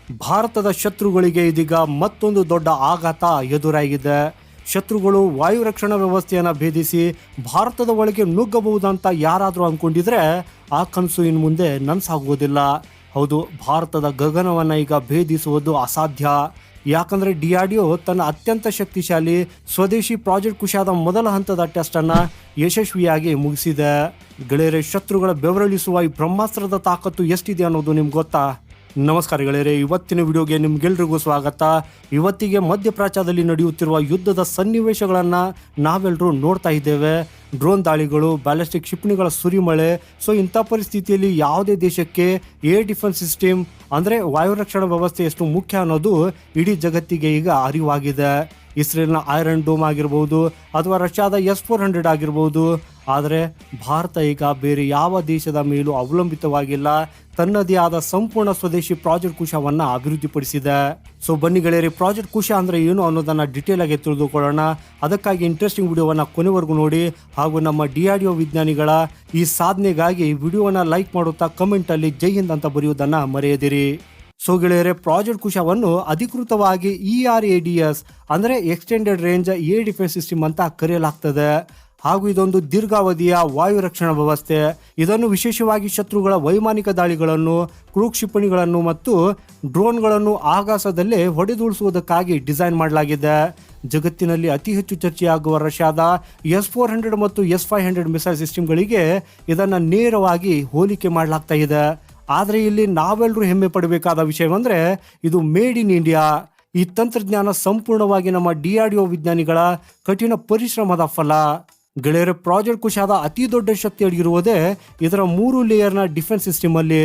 ಭಾರತದ ಶತ್ರುಗಳಿಗೆ ಇದೀಗ ಮತ್ತೊಂದು ದೊಡ್ಡ ಆಘಾತ ಎದುರಾಗಿದೆ. ಶತ್ರುಗಳು ವಾಯು ರಕ್ಷಣಾ ವ್ಯವಸ್ಥೆಯನ್ನು ಭೇದಿಸಿ ಭಾರತದ ಒಳಗೆ ನುಗ್ಗಬಹುದಂತ ಯಾರಾದರೂ ಅಂದ್ಕೊಂಡಿದ್ರೆ ಆ ಕನಸು ಇನ್ನು ಮುಂದೆ ನನಸಾಗುವುದಿಲ್ಲ. ಹೌದು, ಭಾರತದ ಗಗನವನ್ನು ಈಗ ಭೇದಿಸುವುದು ಅಸಾಧ್ಯ. ಯಾಕಂದರೆ DRDO ತನ್ನ ಅತ್ಯಂತ ಶಕ್ತಿಶಾಲಿ ಸ್ವದೇಶಿ ಪ್ರಾಜೆಕ್ಟ್ ಕುಶಾದ ಮೊದಲ ಹಂತದ ಟೆಸ್ಟನ್ನು ಯಶಸ್ವಿಯಾಗಿ ಮುಗಿಸಿದೆ. ಗೆಳೆಯರೆ, ಶತ್ರುಗಳ ಬೆವರಳಿಸುವ ಈ ಬ್ರಹ್ಮಾಸ್ತ್ರದ ತಾಕತ್ತು ಎಷ್ಟಿದೆ ಅನ್ನೋದು ನಿಮ್ಗೆ ಗೊತ್ತಾ? ನಮಸ್ಕಾರ ಗೆಳೆಯರೆ, ಇವತ್ತಿನ ವಿಡಿಯೋಗೆ ನಿಮ್ಗೆಲ್ರಿಗೂ ಸ್ವಾಗತ. ಇವತ್ತಿಗೆ ಮಧ್ಯಪ್ರಾಚ್ಯದಲ್ಲಿ ನಡೆಯುತ್ತಿರುವ ಯುದ್ಧದ ಸನ್ನಿವೇಶಗಳನ್ನು ನಾವೆಲ್ಲರೂ ನೋಡ್ತಾ ಇದ್ದೇವೆ. ಡ್ರೋನ್ ದಾಳಿಗಳು, ಬ್ಯಾಲಿಸ್ಟಿಕ್ ಕ್ಷಿಪಣಿಗಳ ಸುರಿಮಳೆ. ಸೊ ಇಂಥ ಪರಿಸ್ಥಿತಿಯಲ್ಲಿ ಯಾವುದೇ ದೇಶಕ್ಕೆ ಏರ್ ಡಿಫೆನ್ಸ್ ಸಿಸ್ಟಮ್ ಅಂದರೆ ವಾಯು ರಕ್ಷಣಾ ವ್ಯವಸ್ಥೆ ಎಷ್ಟು ಮುಖ್ಯ ಅನ್ನೋದು ಇಡೀ ಜಗತ್ತಿಗೆ ಈಗ ಅರಿವಾಗಿದೆ. ಇಸ್ರೇಲ್ನ ಐರನ್ ಡೋಮ್ ಆಗಿರ್ಬೋದು ಅಥವಾ ರಷ್ಯಾದ S-400 ಆಗಿರ್ಬೋದು. ಆದರೆ ಭಾರತ ಈಗ ಬೇರೆ ಯಾವ ದೇಶದ ಮೇಲೂ ಅವಲಂಬಿತವಾಗಿಲ್ಲ. ತನ್ನದೇ ಆದ ಸಂಪೂರ್ಣ ಸ್ವದೇಶಿ ಪ್ರಾಜೆಕ್ಟ್ ಕುಶವನ್ನು ಅಭಿವೃದ್ಧಿಪಡಿಸಿದೆ. ಸೊ ಬನ್ನಿ ಗೆಳೆಯರಿ, ಪ್ರಾಜೆಕ್ಟ್ ಕುಶ ಅಂದರೆ ಏನು ಅನ್ನೋದನ್ನು ಡಿಟೇಲ್ ಆಗಿ ತಿಳಿದುಕೊಳ್ಳೋಣ. ಅದಕ್ಕಾಗಿ ಇಂಟ್ರೆಸ್ಟಿಂಗ್ ವಿಡಿಯೋವನ್ನು ಕೊನೆವರೆಗೂ ನೋಡಿ ಹಾಗೂ ನಮ್ಮ DRDO ವಿಜ್ಞಾನಿಗಳ ಈ ಸಾಧನೆಗಾಗಿ ವಿಡಿಯೋವನ್ನು ಲೈಕ್ ಮಾಡುತ್ತಾ ಕಮೆಂಟಲ್ಲಿ ಜೈ ಹಿಂದ್ ಅಂತ ಬರೆಯುವುದನ್ನು ಮರೆಯದಿರಿ. ಸೊ ಗೆಳೆಯರೆ, ಪ್ರಾಜೆಕ್ಟ್ ಕುಶವನ್ನು ಅಧಿಕೃತವಾಗಿ ERADS ಅಂದರೆ extended range air defence system ಅಂತ ಕರೆಯಲಾಗ್ತದೆ. ಹಾಗೂ ಇದೊಂದು ದೀರ್ಘಾವಧಿಯ ವಾಯು ರಕ್ಷಣಾ ವ್ಯವಸ್ಥೆ. ಇದನ್ನು ವಿಶೇಷವಾಗಿ ಶತ್ರುಗಳ ವೈಮಾನಿಕ ದಾಳಿಗಳನ್ನು, ಕ್ರೂಸ್ ಕ್ಷಿಪಣಿಗಳನ್ನು ಮತ್ತು ಡ್ರೋನ್ಗಳನ್ನು ಆಕಾಶದಲ್ಲೇ ಹೊಡೆದುಳಿಸುವುದಕ್ಕಾಗಿ ಡಿಸೈನ್ ಮಾಡಲಾಗಿದೆ. ಜಗತ್ತಿನಲ್ಲಿ ಅತಿ ಹೆಚ್ಚು ಚರ್ಚೆಯಾಗುವ ರಷ್ಯಾದ S-400 ಮತ್ತು S-500 ಮಿಸೈಲ್ ಸಿಸ್ಟಮ್ಗಳಿಗೆ ಇದನ್ನು ನೇರವಾಗಿ ಹೋಲಿಕೆ ಮಾಡಲಾಗ್ತಾ ಇದೆ. ಆದರೆ ಇಲ್ಲಿ ನಾವೆಲ್ಲರೂ ಹೆಮ್ಮೆ ಪಡಬೇಕಾದ ವಿಷಯವಂದರೆ ಇದು ಮೇಡ್ ಇನ್ ಇಂಡಿಯಾ. ಈ ತಂತ್ರಜ್ಞಾನ ಸಂಪೂರ್ಣವಾಗಿ ನಮ್ಮ DRDO ವಿಜ್ಞಾನಿಗಳ ಕಠಿಣ ಪರಿಶ್ರಮದ ಫಲ. ಗೆಳೆಯರ, ಪ್ರಾಜೆಕ್ಟ್ ಕುಶಾದ ಅತಿ ದೊಡ್ಡ ಶಕ್ತಿ ಅಡಗಿರುವುದೇ ಇದರ 3 ಲೇಯರ್ನ ಡಿಫೆನ್ಸ್ ಸಿಸ್ಟಮ್ ಅಲ್ಲಿ.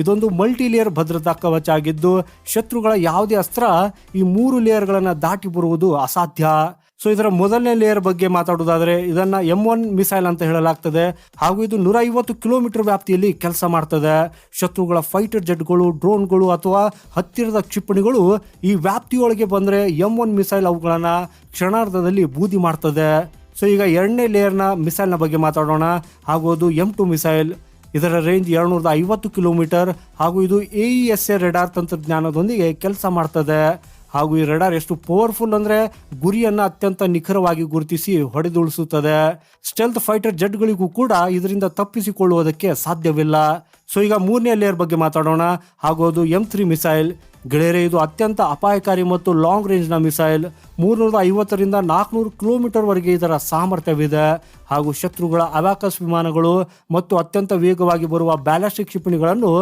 ಇದೊಂದು ಮಲ್ಟಿ ಲೇಯರ್ ಭದ್ರತಾ ಕವಚ ಆಗಿದ್ದು ಶತ್ರುಗಳ ಯಾವುದೇ ಅಸ್ತ್ರ ಈ 3 ಲೇಯರ್ಗಳನ್ನು ದಾಟಿ ಬರುವುದು ಅಸಾಧ್ಯ. ಸೊ ಇದರ ಮೊದಲನೇ ಲೇಯರ್ ಬಗ್ಗೆ ಮಾತಾಡೋದಾದ್ರೆ ಇದನ್ನ M1 ಮಿಸೈಲ್ ಅಂತ ಹೇಳಲಾಗ್ತದೆ. ಹಾಗೂ ಇದು 150 ಕಿಲೋಮೀಟರ್ ವ್ಯಾಪ್ತಿಯಲ್ಲಿ ಕೆಲಸ ಮಾಡ್ತದೆ. ಶತ್ರುಗಳ ಫೈಟರ್ ಜೆಟ್ಗಳು, ಡ್ರೋನ್ಗಳು ಅಥವಾ ಹತ್ತಿರದ ಕ್ಷಿಪಣಿಗಳು ಈ ವ್ಯಾಪ್ತಿಯೊಳಗೆ ಬಂದರೆ M1 ಮಿಸೈಲ್ ಅವುಗಳನ್ನ ಕ್ಷಣಾರ್ಧದಲ್ಲಿ ಬೂದಿ ಮಾಡ್ತದೆ. ಸೊ ಈಗ ಎರಡನೇ ಲೇಯರ್ನ ಮಿಸೈಲ್ನ ಬಗ್ಗೆ ಮಾತಾಡೋಣ. ಹಾಗೂ ಅದು M2 ಮಿಸೈಲ್. ಇದರ ರೇಂಜ್ 250 ಕಿಲೋಮೀಟರ್ ಹಾಗೂ ಇದು AESA ರೆಡಾರ್ ತಂತ್ರಜ್ಞಾನದೊಂದಿಗೆ ಕೆಲಸ ಮಾಡ್ತದೆ. ಹಾಗೂ ಈ ರೆಡಾರ್ ಎಷ್ಟು ಪವರ್ಫುಲ್ ಅಂದರೆ ಗುರಿಯನ್ನು ಅತ್ಯಂತ ನಿಖರವಾಗಿ ಗುರುತಿಸಿ ಹೊಡೆದುಳಿಸುತ್ತದೆ. ಸ್ಟೆಲ್ತ್ ಫೈಟರ್ ಜೆಟ್ಗಳಿಗೂ ಕೂಡ ಇದರಿಂದ ತಪ್ಪಿಸಿಕೊಳ್ಳುವುದಕ್ಕೆ ಸಾಧ್ಯವಿಲ್ಲ. ಸೊ ಈಗ ಮೂರನೇ ಲೇಯರ್ ಬಗ್ಗೆ ಮಾತಾಡೋಣ. ಹಾಗೂ ಅದು M3 ಮಿಸೈಲ್. ಗೆಳೆಯರೆ, ಇದು ಅತ್ಯಂತ ಅಪಾಯಕಾರಿ ಮತ್ತು ಲಾಂಗ್ ರೇಂಜ್ನ ಮಿಸೈಲ್. 350ರಿಂದ 400 ಕಿಲೋಮೀಟರ್ವರೆಗೆ ಇದರ ಸಾಮರ್ಥ್ಯವಿದೆ. ಹಾಗೂ ಶತ್ರುಗಳ ಅಬ್ಯಾಕಸ್ ವಿಮಾನಗಳು ಮತ್ತು ಅತ್ಯಂತ ವೇಗವಾಗಿ ಬರುವ ಬ್ಯಾಲಿಸ್ಟಿಕ್ ಕ್ಷಿಪಣಿಗಳನ್ನು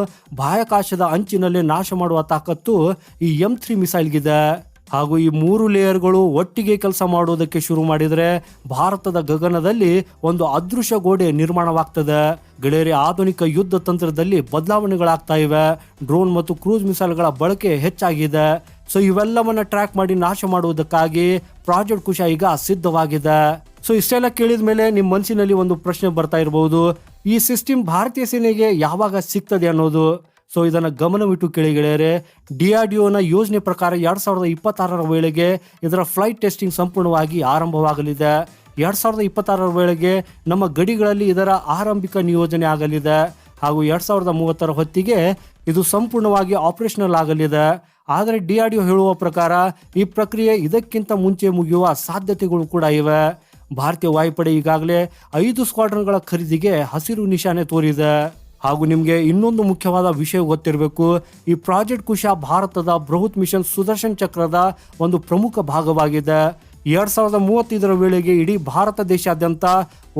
ಬಾಹ್ಯಾಕಾಶದ ಅಂಚಿನಲ್ಲಿ ನಾಶ ಮಾಡುವ ತಾಕತ್ತು ಈ M3 ಮಿಸೈಲ್ಗಿದೆ. ಹಾಗೂ ಈ 3 ಲೇಯರ್ಗಳು ಒಟ್ಟಿಗೆ ಕೆಲಸ ಮಾಡುವುದಕ್ಕೆ ಶುರು ಮಾಡಿದರೆ ಭಾರತದ ಗಗನದಲ್ಲಿ ಒಂದು ಅದೃಶ್ಯ ಗೋಡೆ ನಿರ್ಮಾಣವಾಗ್ತದೆ. ಗೆಳೆಯರೆ, ಆಧುನಿಕ ಯುದ್ಧ ತಂತ್ರದಲ್ಲಿ ಬದಲಾವಣೆಗಳಾಗ್ತಾ ಇವೆ. ಡ್ರೋನ್ ಮತ್ತು ಕ್ರೂಸ್ ಮಿಸೈಲ್ಗಳ ಬಳಕೆ ಹೆಚ್ಚಾಗಿದೆ. ಸೊ ಇವೆಲ್ಲವನ್ನ ಟ್ರ್ಯಾಕ್ ಮಾಡಿ ನಾಶ ಮಾಡುವುದಕ್ಕಾಗಿ ಪ್ರಾಜೆಕ್ಟ್ ಕುಶ ಈಗ ಸಿದ್ಧವಾಗಿದೆ. ಸೊ ಇಷ್ಟೆಲ್ಲ ಕೇಳಿದ ಮೇಲೆ ನಿಮ್ಮ ಮನಸ್ಸಿನಲ್ಲಿ ಒಂದು ಪ್ರಶ್ನೆ ಬರ್ತಾ ಇರಬಹುದು, ಈ ಸಿಸ್ಟಮ್ ಭಾರತೀಯ ಸೇನೆಗೆ ಯಾವಾಗ ಸಿಗ್ತದೆ ಅನ್ನೋದು. ಸೊ ಇದನ್ನು ಗಮನವಿಟ್ಟು ಕೇಳಿ ಗೆಳೆಯರೆ. DRDOನ ಯೋಜನೆ ಪ್ರಕಾರ 2026ರ ವೇಳೆಗೆ ಇದರ ಫ್ಲೈಟ್ ಟೆಸ್ಟಿಂಗ್ ಸಂಪೂರ್ಣವಾಗಿ ಆರಂಭವಾಗಲಿದೆ. 2026ರ ವೇಳೆಗೆ ನಮ್ಮ ಗಡಿಗಳಲ್ಲಿ ಇದರ ಆರಂಭಿಕ ನಿಯೋಜನೆ ಆಗಲಿದೆ. ಹಾಗೂ 2030ರ ಹೊತ್ತಿಗೆ ಇದು ಸಂಪೂರ್ಣವಾಗಿ ಆಪರೇಷನಲ್ ಆಗಲಿದೆ. ಆದರೆ DRDO ಹೇಳುವ ಪ್ರಕಾರ ಈ ಪ್ರಕ್ರಿಯೆ ಇದಕ್ಕಿಂತ ಮುಂಚೆ ಮುಗಿಯುವ ಸಾಧ್ಯತೆಗಳು ಕೂಡ ಇವೆ. ಭಾರತೀಯ ವಾಯುಪಡೆ ಈಗಾಗಲೇ 5 ಸ್ಕ್ವಾಡ್ರನ್ಗಳ ಖರೀದಿಗೆ ಹಸಿರು ನಿಶಾನೆ ತೋರಿದೆ. ಹಾಗೂ ನಿಮಗೆ ಇನ್ನೊಂದು ಮುಖ್ಯವಾದ ವಿಷಯ ಗೊತ್ತಿರಬೇಕು, ಈ ಪ್ರಾಜೆಕ್ಟ್ ಕುಶ ಭಾರತದ ಬೃಹತ್ ಮಿಷನ್ ಸುದರ್ಶನ್ ಚಕ್ರದ ಒಂದು ಪ್ರಮುಖ ಭಾಗವಾಗಿದೆ. 2035ರ ವೇಳೆಗೆ ಇಡೀ ಭಾರತ ದೇಶಾದ್ಯಂತ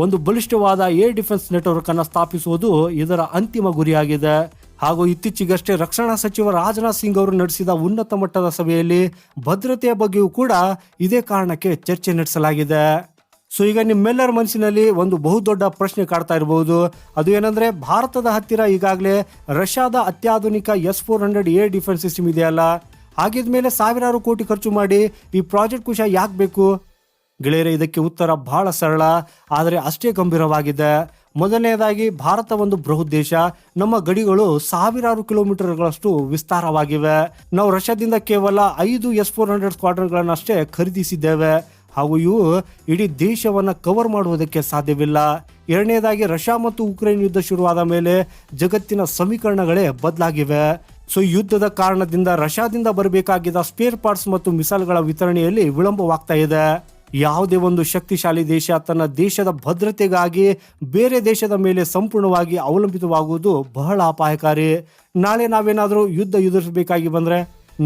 ಒಂದು ಬಲಿಷ್ಠವಾದ ಏರ್ ಡಿಫೆನ್ಸ್ ನೆಟ್ವರ್ಕ್ ಅನ್ನು ಸ್ಥಾಪಿಸುವುದು ಇದರ ಅಂತಿಮ ಗುರಿಯಾಗಿದೆ. ಹಾಗೂ ಇತ್ತೀಚೆಗಷ್ಟೇ ರಕ್ಷಣಾ ಸಚಿವ ರಾಜನಾಥ್ ಸಿಂಗ್ ಅವರು ನಡೆಸಿದ ಉನ್ನತ ಮಟ್ಟದ ಸಭೆಯಲ್ಲಿ ಭದ್ರತೆಯ ಬಗ್ಗೆಯೂ ಕೂಡ ಇದೇ ಕಾರಣಕ್ಕೆ ಚರ್ಚೆ ನಡೆಸಲಾಗಿದೆ. ಸೊ ಈಗ ನಿಮ್ಮೆಲ್ಲರ ಮನಸ್ಸಿನಲ್ಲಿ ಒಂದು ಬಹುದೊಡ್ಡ ಪ್ರಶ್ನೆ ಕಾಡ್ತಾ ಇರಬಹುದು. ಅದು ಏನಂದ್ರೆ, ಭಾರತದ ಹತ್ತಿರ ಈಗಾಗಲೇ ರಷ್ಯಾದ ಅತ್ಯಾಧುನಿಕ S-400 ಏರ್ ಡಿಫೆನ್ಸ್ ಸಿಸ್ಟಮ್ ಇದೆಯಲ್ಲ, ಹಾಗಿದ್ಮೇಲೆ ಸಾವಿರಾರು ಕೋಟಿ ಖರ್ಚು ಮಾಡಿ ಈ ಪ್ರಾಜೆಕ್ಟ್ ಕುಶ ಯಾಕೆ ಬೇಕು? ಗೆಳೆಯರೆ, ಇದಕ್ಕೆ ಉತ್ತರ ಬಹಳ ಸರಳ ಆದರೆ ಅಷ್ಟೇ ಗಂಭೀರವಾಗಿದೆ. ಮೊದಲನೇದಾಗಿ, ಭಾರತ ಒಂದು ಬೃಹತ್ ದೇಶ. ನಮ್ಮ ಗಡಿಗಳು ಸಾವಿರಾರು ಕಿಲೋಮೀಟರ್ಗಳಷ್ಟು ವಿಸ್ತಾರವಾಗಿವೆ. ನಾವು ರಷ್ಯಾದಿಂದ ಕೇವಲ 5 S-400 ಸ್ಕ್ವಾಡ್ರನ್ಗಳನ್ನಷ್ಟೇ ಖರೀದಿಸಿದ್ದೇವೆ. ಹಾಗೂ ಇವು ಇಡೀ ದೇಶವನ್ನು ಕವರ್ ಮಾಡುವುದಕ್ಕೆ ಸಾಧ್ಯವಿಲ್ಲ. ಎರಡನೇದಾಗಿ, ರಷ್ಯಾ ಮತ್ತು ಉಕ್ರೇನ್ ಯುದ್ಧ ಶುರುವಾದ ಮೇಲೆ ಜಗತ್ತಿನ ಸಮೀಕರಣಗಳೇ ಬದಲಾಗಿವೆ. ಸೊ ಯುದ್ಧದ ಕಾರಣದಿಂದ ರಷ್ಯಾದಿಂದ ಬರಬೇಕಾಗಿದ್ದ ಸ್ಪೇರ್ ಪಾರ್ಟ್ಸ್ ಮತ್ತು ಮಿಸೈಲ್ಗಳ ವಿತರಣೆಯಲ್ಲಿ ವಿಳಂಬವಾಗ್ತಾ ಇದೆ. ಯಾವುದೇ ಒಂದು ಶಕ್ತಿಶಾಲಿ ದೇಶ ತನ್ನ ದೇಶದ ಭದ್ರತೆಗಾಗಿ ಬೇರೆ ದೇಶದ ಮೇಲೆ ಸಂಪೂರ್ಣವಾಗಿ ಅವಲಂಬಿತವಾಗುವುದು ಬಹಳ ಅಪಾಯಕಾರಿ. ನಾಳೆ ನಾವೇನಾದರೂ ಯುದ್ಧ ಎದುರಿಸಬೇಕಾಗಿ ಬಂದರೆ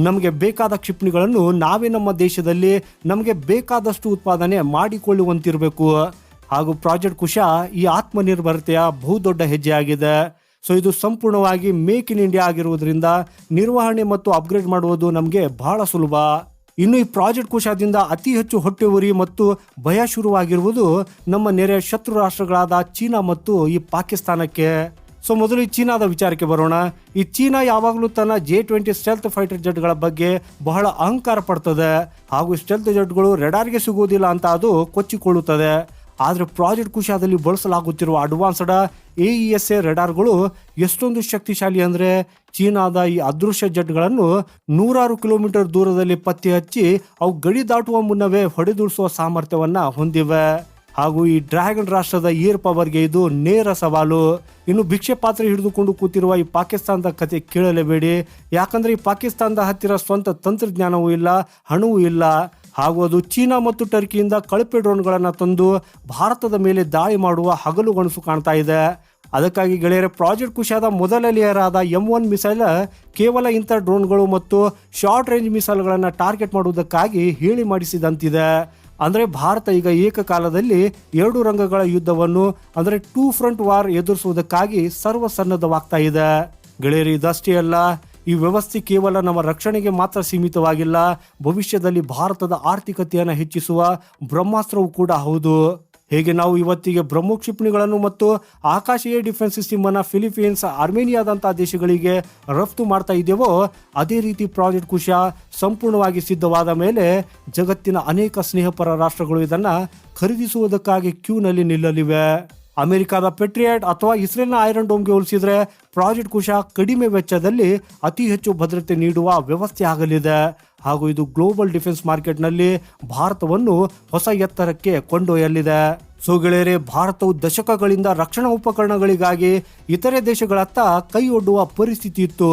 ನಮಗೆ ಬೇಕಾದ ಕ್ಷಿಪಣಿಗಳನ್ನು ನಾವೇ ನಮ್ಮ ದೇಶದಲ್ಲಿ ನಮಗೆ ಬೇಕಾದಷ್ಟು ಉತ್ಪಾದನೆ ಮಾಡಿಕೊಳ್ಳುವಂತಿರಬೇಕು. ಹಾಗೂ ಪ್ರಾಜೆಕ್ಟ್ ಕುಶ ಈ ಆತ್ಮನಿರ್ಭರತೆಯ ಬಹುದೊಡ್ಡ ಹೆಜ್ಜೆ ಆಗಿದೆ. ಸೊ ಇದು ಸಂಪೂರ್ಣವಾಗಿ ಮೇಕ್ ಇನ್ ಇಂಡಿಯಾ ಆಗಿರುವುದರಿಂದ ನಿರ್ವಹಣೆ ಮತ್ತು ಅಪ್ಗ್ರೇಡ್ ಮಾಡುವುದು ನಮಗೆ ಬಹಳ ಸುಲಭ. ಇನ್ನು ಈ ಪ್ರಾಜೆಕ್ಟ್ ಕುಶದಿಂದ ಅತಿ ಹೆಚ್ಚು ಹೊಟ್ಟೆ ಉರಿ ಮತ್ತು ಭಯ ಶುರುವಾಗಿರುವುದು ನಮ್ಮ ನೆರೆಯ ಶತ್ರು ರಾಷ್ಟ್ರಗಳಾದ ಚೀನಾ ಮತ್ತು ಈ ಪಾಕಿಸ್ತಾನಕ್ಕೆ. ಸೊ ಮೊದಲು ಈ ಚೀನಾದ ವಿಚಾರಕ್ಕೆ ಬರೋಣ. ಈ ಚೀನಾ ಯಾವಾಗಲೂ ತನ್ನ J-20 ಸ್ಟೆಲ್ತ್ ಫೈಟರ್ ಜೆಟ್ಗಳ ಬಗ್ಗೆ ಬಹಳ ಅಹಂಕಾರ ಪಡ್ತದೆ. ಹಾಗೂ ಸ್ಟೆಲ್ತ್ ಜೆಟ್ಗಳು ರೆಡಾರ್ಗೆ ಸಿಗುವುದಿಲ್ಲ ಅಂತ ಅದು ಕೊಚ್ಚಿಕೊಳ್ಳುತ್ತದೆ. ಆದರೆ ಪ್ರಾಜೆಕ್ಟ್ ಕುಶಾದಲ್ಲಿ ಬಳಸಲಾಗುತ್ತಿರುವ ಅಡ್ವಾನ್ಸ್ಡ್ AESA ರೆಡಾರ್ಗಳು ಎಷ್ಟೊಂದು ಶಕ್ತಿಶಾಲಿ ಅಂದರೆ ಚೀನಾದ ಈ ಅದೃಶ್ಯ ಜೆಟ್ಗಳನ್ನು 100 ಕಿಲೋಮೀಟರ್ ದೂರದಲ್ಲಿ ಪತ್ತೆ ಹಚ್ಚಿ ಅವು ಗಡಿ ದಾಟುವ ಮುನ್ನವೇ ಹೊಡೆದುಳಿಸುವ ಸಾಮರ್ಥ್ಯವನ್ನ ಹೊಂದಿವೆ. ಹಾಗೂ ಈ ಡ್ರ್ಯಾಗನ್ ರಾಷ್ಟ್ರದ ಏರ್ ಪವರ್ಗೆ ಇದು ನೇರ ಸವಾಲು. ಇನ್ನು ಭಿಕ್ಷೆ ಪಾತ್ರೆ ಹಿಡಿದುಕೊಂಡು ಕೂತಿರುವ ಈ ಪಾಕಿಸ್ತಾನದ ಕತೆ ಕೇಳಲೇಬೇಡಿ. ಯಾಕಂದ್ರೆ ಈ ಪಾಕಿಸ್ತಾನದ ಹತ್ತಿರ ಸ್ವಂತ ತಂತ್ರಜ್ಞಾನವೂ ಇಲ್ಲ, ಹಣವೂ ಇಲ್ಲ. ಹಾಗೂ ಅದು ಚೀನಾ ಮತ್ತು ಟರ್ಕಿಯಿಂದ ಕಳಪೆ ಡ್ರೋನ್ಗಳನ್ನು ತಂದು ಭಾರತದ ಮೇಲೆ ದಾಳಿ ಮಾಡುವ ಹಗಲುಗಣಸು ಕಾಣ್ತಾ ಇದೆ. ಅದಕ್ಕಾಗಿ ಗೆಳೆಯರೆ, ಪ್ರಾಜೆಕ್ಟ್ ಕುಶಾದ ಮೊದಲ ಲೇಯರ್ ಆದ M1 ಮಿಸೈಲ್ ಕೇವಲ ಇಂಥ ಡ್ರೋನ್ಗಳು ಮತ್ತು ಶಾರ್ಟ್ ರೇಂಜ್ ಮಿಸೈಲ್ಗಳನ್ನು ಟಾರ್ಗೆಟ್ ಮಾಡುವುದಕ್ಕಾಗಿ ಹೇಳಿ ಮಾಡಿಸಿದಂತಿದೆ. ಅಂದರೆ ಭಾರತ ಈಗ ಏಕಕಾಲದಲ್ಲಿ 2 ರಂಗಗಳ ಯುದ್ಧವನ್ನು ಅಂದರೆ 2 ಫ್ರಂಟ್ ವಾರ್ ಎದುರಿಸುವುದಕ್ಕಾಗಿ ಸರ್ವಸನ್ನದ್ಧವಾಗ್ತಾ ಇದೆ. ಗೆಳೆಯರಿ, ಇದಷ್ಟೇ ಅಲ್ಲ, ಈ ವ್ಯವಸ್ಥೆ ಕೇವಲ ನಮ್ಮ ರಕ್ಷಣೆಗೆ ಮಾತ್ರ ಸೀಮಿತವಾಗಿಲ್ಲ, ಭವಿಷ್ಯದಲ್ಲಿ ಭಾರತದ ಆರ್ಥಿಕತೆಯನ್ನು ಹೆಚ್ಚಿಸುವ ಬ್ರಹ್ಮಾಸ್ತ್ರವೂ ಕೂಡ ಹೌದು. ಹೇಗೆ ನಾವು ಇವತ್ತಿಗೆ ಬ್ರಹ್ಮೋ ಕ್ಷಿಪಣಿಗಳನ್ನು ಮತ್ತು ಆಕಾಶ ಏರ್ ಡಿಫೆನ್ಸ್ ಸಿಸ್ಟಮ್ ಅನ್ನು ಫಿಲಿಪೀನ್ಸ್, ಆರ್ಮೇನಿಯಾದಂತಹ ದೇಶಗಳಿಗೆ ರಫ್ತು ಮಾಡ್ತಾ ಇದ್ದೇವೋ, ಅದೇ ರೀತಿ ಪ್ರಾಜೆಕ್ಟ್ ಕುಶ ಸಂಪೂರ್ಣವಾಗಿ ಸಿದ್ಧವಾದ ಮೇಲೆ ಜಗತ್ತಿನ ಅನೇಕ ಸ್ನೇಹಪರ ರಾಷ್ಟ್ರಗಳು ಇದನ್ನು ಖರೀದಿಸುವುದಕ್ಕಾಗಿ ಕ್ಯೂನಲ್ಲಿ ನಿಲ್ಲಲಿವೆ. ಅಮೆರಿಕದ ಪೆಟ್ರಿಯಟ್ ಅಥವಾ ಇಸ್ರೇಲ್ನ ಐರನ್ ಡೋಮ್ಗೆ ಹೋಲಿಸಿದ್ರೆ ಪ್ರಾಜೆಕ್ಟ್ ಕುಶ ಕಡಿಮೆ ವೆಚ್ಚದಲ್ಲಿ ಅತಿ ಹೆಚ್ಚು ಭದ್ರತೆ ನೀಡುವ ವ್ಯವಸ್ಥೆ ಆಗಲಿದೆ. ಹಾಗೂ ಇದು ಗ್ಲೋಬಲ್ ಡಿಫೆನ್ಸ್ ಮಾರ್ಕೆಟ್ನಲ್ಲಿ ಭಾರತವನ್ನು ಹೊಸ ಎತ್ತರಕ್ಕೆ ಕೊಂಡೊಯ್ಯಲಿದೆ. ಸೊ ಗೆಳೆಯರೆ, ಭಾರತವು ದಶಕಗಳಿಂದ ರಕ್ಷಣಾ ಉಪಕರಣಗಳಿಗಾಗಿ ಇತರೆ ದೇಶಗಳತ್ತ ಕೈ ಒಡ್ಡುವ ಪರಿಸ್ಥಿತಿ ಇತ್ತು.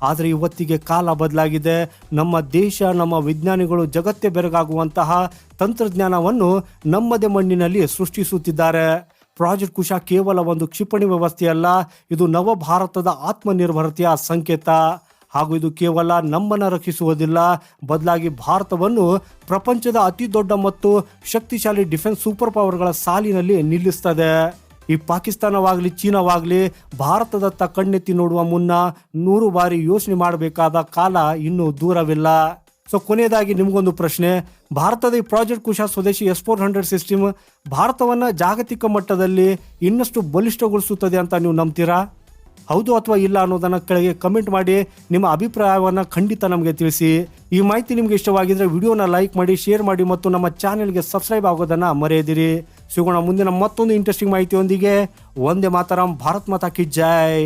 ಆದರೆ ಇವತ್ತಿಗೆ ಕಾಲ ಬದಲಾಗಿದೆ. ನಮ್ಮ ದೇಶ, ನಮ್ಮ ವಿಜ್ಞಾನಿಗಳು ಜಗತ್ತೇ ಬೆರಗಾಗುವಂತಹ ತಂತ್ರಜ್ಞಾನವನ್ನು ನಮ್ಮದೇ ಮಣ್ಣಿನಲ್ಲಿ ಸೃಷ್ಟಿಸುತ್ತಿದ್ದಾರೆ. ಪ್ರಾಜೆಕ್ಟ್ ಕುಶ ಕೇವಲ ಒಂದು ಕ್ಷಿಪಣಿ ವ್ಯವಸ್ಥೆಯಲ್ಲ, ಇದು ನವ ಭಾರತದ ಆತ್ಮನಿರ್ಭರತೆಯ ಸಂಕೇತ. ಹಾಗೂ ಇದು ಕೇವಲ ನಮ್ಮನ್ನು ರಕ್ಷಿಸುವುದಿಲ್ಲ, ಬದಲಾಗಿ ಭಾರತವನ್ನು ಪ್ರಪಂಚದ ಅತಿ ದೊಡ್ಡ ಮತ್ತು ಶಕ್ತಿಶಾಲಿ ಡಿಫೆನ್ಸ್ ಸೂಪರ್ ಪವರ್ಗಳ ಸಾಲಿನಲ್ಲಿ ನಿಲ್ಲಿಸ್ತದೆ. ಈ ಪಾಕಿಸ್ತಾನವಾಗಲಿ ಚೀನಾವಾಗಲಿ ಭಾರತದತ್ತ ಕಣ್ಣೆತ್ತಿ ನೋಡುವ ಮುನ್ನ 100 ಬಾರಿ ಯೋಚನೆ ಮಾಡಬೇಕಾದ ಕಾಲ ಇನ್ನೂ ದೂರವಿಲ್ಲ. ಸೊ ಕೊನೆಯದಾಗಿ ನಿಮಗೊಂದು ಪ್ರಶ್ನೆ. ಭಾರತದ ಈ ಪ್ರಾಜೆಕ್ಟ್ ಕುಶ ಸ್ವದೇಶಿ S-400 ಸಿಸ್ಟಮ್ ಭಾರತವನ್ನು ಜಾಗತಿಕ ಮಟ್ಟದಲ್ಲಿ ಇನ್ನಷ್ಟು ಬಲಿಷ್ಠಗೊಳಿಸುತ್ತದೆ ಅಂತ ನೀವು ನಂಬ್ತೀರಾ? ಹೌದು ಅಥವಾ ಇಲ್ಲ ಅನ್ನೋದನ್ನು ಕೆಳಗೆ ಕಮೆಂಟ್ ಮಾಡಿ ನಿಮ್ಮ ಅಭಿಪ್ರಾಯವನ್ನು ಖಂಡಿತ ನಮಗೆ ತಿಳಿಸಿ. ಈ ಮಾಹಿತಿ ನಿಮಗೆ ಇಷ್ಟವಾಗಿದ್ದರೆ ವಿಡಿಯೋನ ಲೈಕ್ ಮಾಡಿ, ಶೇರ್ ಮಾಡಿ ಮತ್ತು ನಮ್ಮ ಚಾನೆಲ್ಗೆ ಸಬ್ಸ್ಕ್ರೈಬ್ ಆಗೋದನ್ನು ಮರೆಯದಿರಿ. ಸಿಗೋಣ ಮುಂದಿನ ಮತ್ತೊಂದು ಇಂಟ್ರೆಸ್ಟಿಂಗ್ ಮಾಹಿತಿಯೊಂದಿಗೆ. ವಂದೇ ಮಾತರಂ. ಭಾರತ್ ಮಾತಾ ಕಿ ಜೈ.